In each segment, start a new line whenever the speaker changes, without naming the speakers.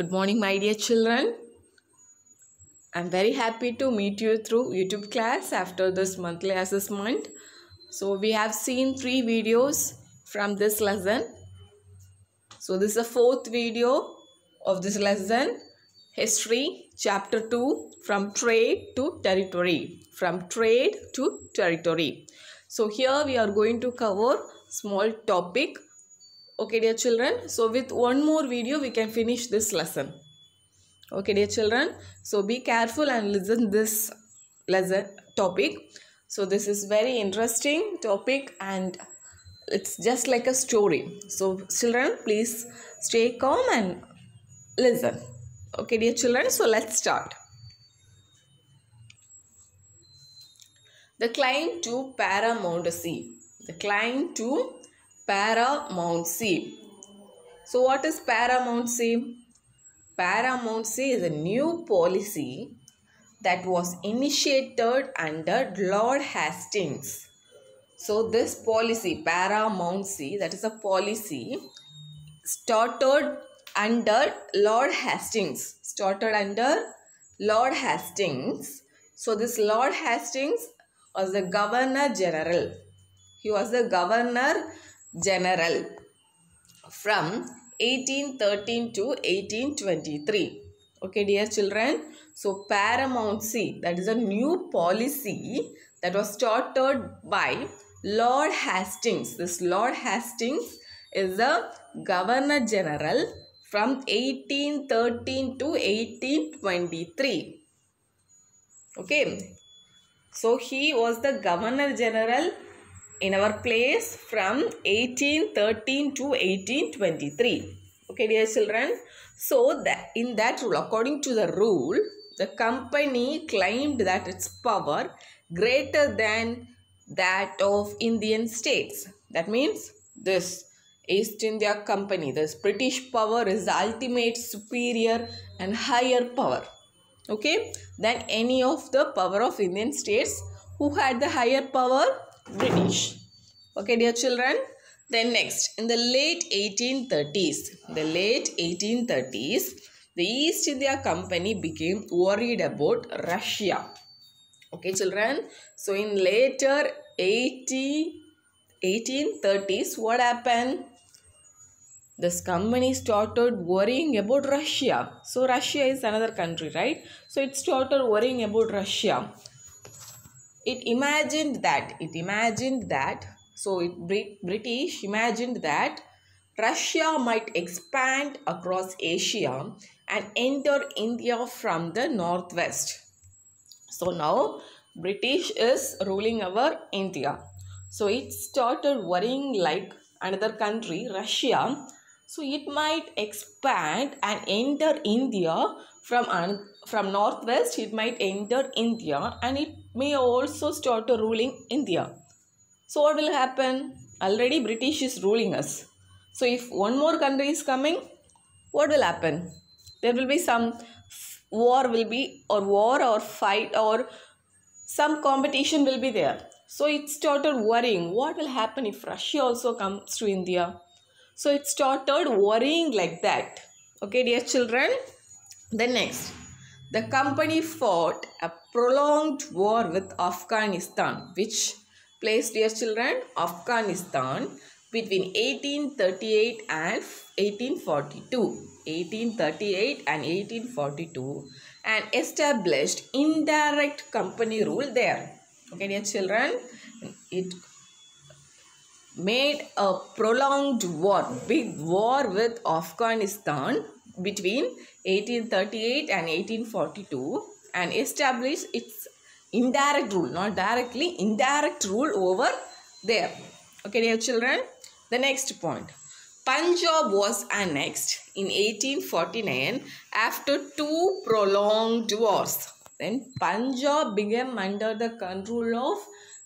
Good morning, my dear children. I'm very happy to meet you through YouTube class after this monthly assessment. So we have seen 3 videos from this lesson. So this is the 4th video of this lesson. History, chapter 2, from trade to territory. From trade to territory. So here we are going to cover small topic. Okay, dear children. So with one more video we can finish this lesson. Okay, dear children. So be careful and listen this lesson topic. So this is very interesting topic and it's just like a story. So children, please stay calm and listen. Okay, dear children. So let's start. The climb to Paramount Sea. The climb to Paramount Sea. So what is Paramount Sea? Paramount Sea is a new policy that was initiated under Lord Hastings. So this policy, Paramount Sea, that is a policy started under Lord Hastings. Started under Lord Hastings. So this Lord Hastings was the Governor General. He was the Governor General from 1813 to 1823. Okay, dear children. So Paramount Sea, that is a new policy that was started by Lord Hastings. This Lord Hastings is the Governor General from 1813 to 1823. Okay. So he was the Governor General in our place from 1813 to 1823. Okay, dear children. So in that rule, according to the rule, the company claimed that its power greater than that of Indian states. That means this East India Company, this British power is the ultimate superior and higher power. Okay, than any of the power of Indian states. Who had the higher power? British. Okay, dear children. Then next, in the late 1830s, the East India Company became worried about Russia. Okay, children. So in later 1830s, what happened? This company started worrying about Russia. So Russia is another country, right? So it started worrying about Russia. It imagined that British imagined that Russia might expand across Asia and enter India from the northwest. So now British is ruling our India. So it started worrying like another country, Russia. So it might expand and enter India from northwest. It might enter India and it may also start ruling India. So what will happen? Already British is ruling us. So if one more country is coming, what will happen? There will be some war or fight or some competition will be there. So it started worrying, what will happen if Russia also comes to India? So it started worrying like that. Okay, dear children. Then next, the company fought a prolonged war with Afghanistan. Which place, dear children? Afghanistan, between 1838 and 1842. 1838 and 1842, and established indirect company rule there. Okay, dear children. It made a prolonged war, big war with Afghanistan between 1838 and 1842 and established its indirect rule, not directly, indirect rule over there. Okay, dear children. The next point. Punjab was annexed in 1849 after 2 prolonged wars. Then Punjab became under the control of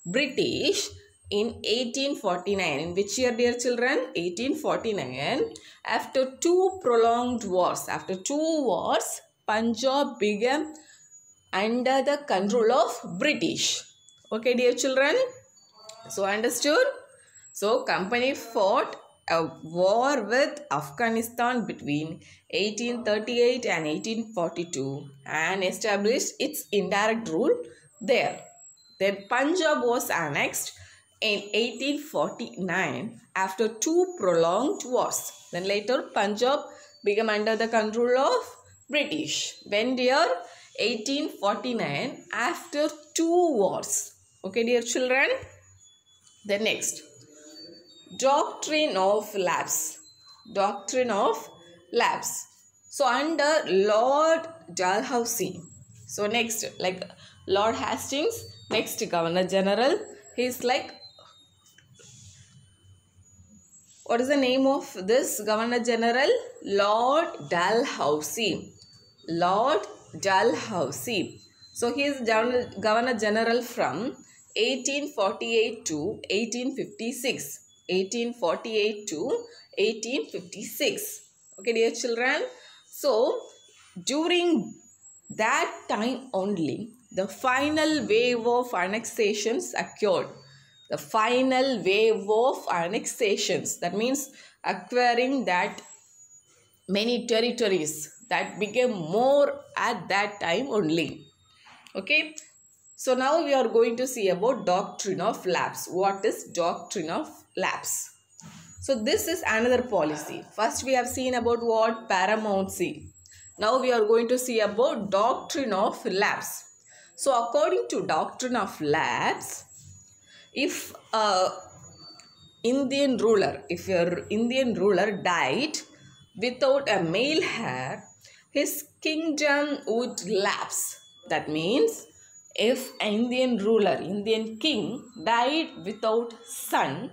British in 1849. In which year, dear children? 1849. After 2 prolonged wars. After 2 wars, Punjab became under the control of British. Okay, dear children. So understood? So company fought a war with Afghanistan between 1838 and 1842 and established its indirect rule there. Then Punjab was annexed in 1849 after two prolonged wars. Then later Punjab became under the control of British. When dear 1849 after two wars. Okay dear children. Then next, doctrine of lapse. Doctrine of lapse. So under Lord Dalhousie. So next, like Lord Hastings, next Governor General. He is like, what is the name of this Governor General? Lord Dalhousie. Lord Dalhousie. So he is Governor General from 1848 to 1856. 1848 to 1856. Okay dear children. So during that time only the final wave of annexations occurred. The final wave of annexations, that means acquiring that many territories, that became more at that time only. Okay. So now we are going to see about doctrine of lapse. What is doctrine of lapse? So this is another policy. First we have seen about what? Paramountcy. Now we are going to see about doctrine of lapse. So according to doctrine of lapse, if Indian ruler, if your Indian ruler died without a male heir, his kingdom would lapse. That means if an Indian ruler, Indian king died without son,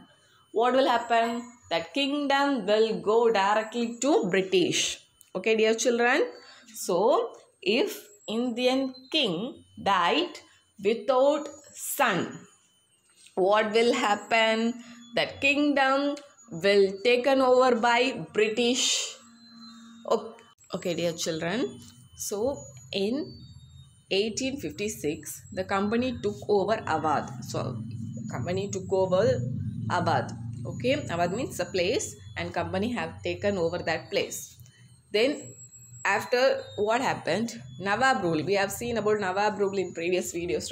what will happen? That kingdom will go directly to British. Okay dear children. So if Indian king died without son, what will happen? That kingdom will taken over by British. Okay dear children. So in 1856, the company took over Awadh. So, company took over Awadh. Okay, Awadh means a place and company have taken over that place. Then, after what happened? Nawab rule. We have seen about Nawab rule in previous videos,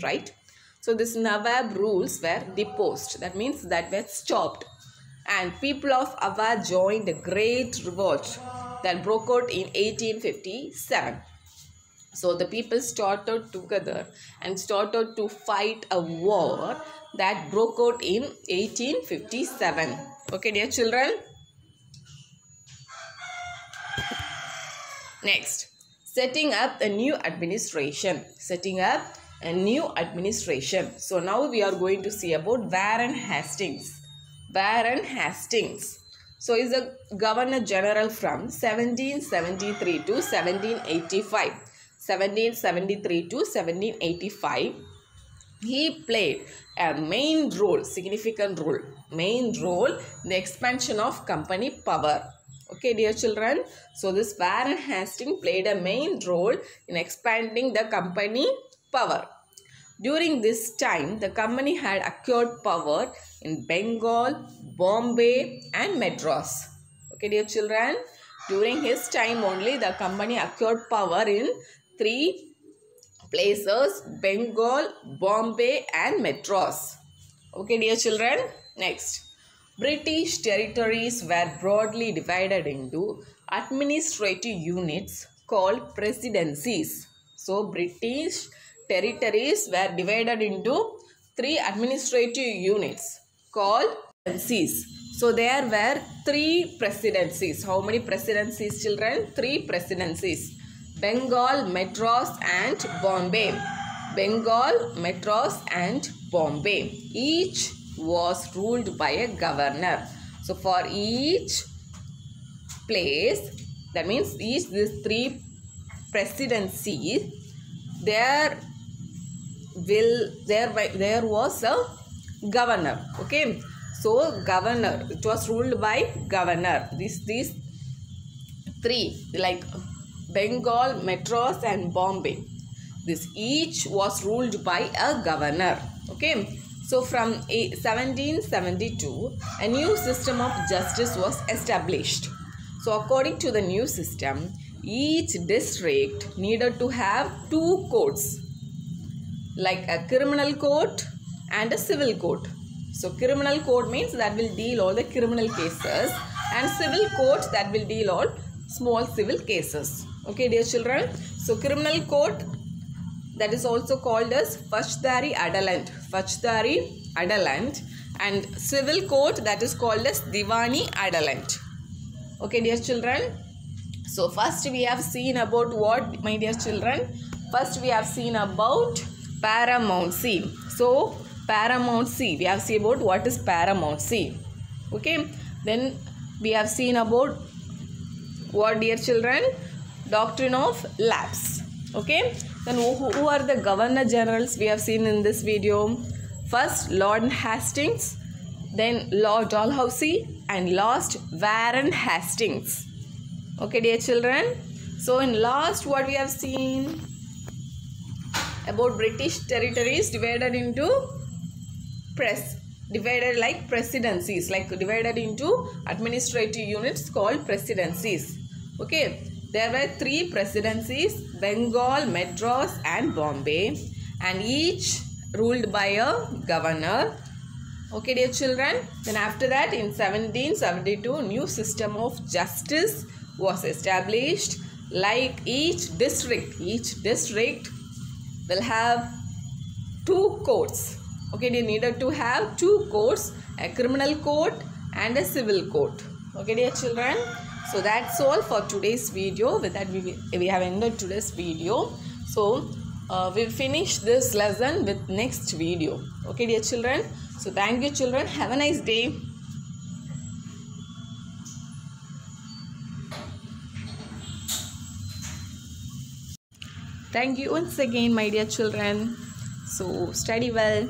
right? So, this Nawab rules were deposed. That means that were stopped. And people of Awadh joined a great revolt that broke out in 1857. So the people started together and started to fight a war that broke out in 1857. Okay dear children. Next, setting up a new administration. Setting up a new administration. So now we are going to see about Warren Hastings. Warren Hastings. So he is a Governor General from 1773 to 1785. 1773 to 1785. He played a main role, significant role, main role in the expansion of company power. Okay dear children. So this Warren Hastings played a main role in expanding the company power. During this time, the company had acquired power in Bengal, Bombay and Madras. Okay dear children. During his time only, the company acquired power in three places: Bengal, Bombay and Madras. Okay dear children. Next, British territories were broadly divided into administrative units called presidencies. So British territories were divided into three administrative units called presidencies. So there were three presidencies. How many presidencies, children? Three presidencies. Bengal, Madras and Bombay. Bengal, Madras and Bombay. Each was ruled by a governor. So for each place, that means each these three presidencies, there was a governor. Okay, so governor, it was ruled by governor. These three, like Bengal, Madras and Bombay, this each was ruled by a governor. Okay, So from 1772, a new system of justice was established. So according to the new system, each district needed to have two courts, like a criminal court and a civil court. So criminal court means that will deal all the criminal cases, and civil court that will deal all small civil cases. Okay, dear children. So criminal court, that is also called as Fashdari Adalant, and civil court, that is called as Diwani Adalant. Okay, dear children. So first we have seen about what, my dear children? First we have seen about paramountcy. So paramountcy, we have seen about what is paramountcy. Okay, then we have seen about what, dear children? Doctrine of lapse. Okay, then who are the governor generals we have seen in this video? First Lord Hastings, then Lord Dalhousie, and last Warren Hastings. Okay, dear children. So in last, what we have seen about British territories divided into divided like presidencies, like divided into administrative units called presidencies. Okay, there were 3 presidencies: Bengal, Madras and Bombay, and each ruled by a governor. Okay, dear children. Then after that, in 1772, new system of justice was established. Like each district will have 2 courts. Okay, they needed to have 2 courts, a criminal court and a civil court. Okay, dear children. So that's all for today's video. With that, we have ended today's video. So we'll finish this lesson with next video. Okay, dear children. So thank you, children. Have a nice day. Thank you once again, my dear children. So study well.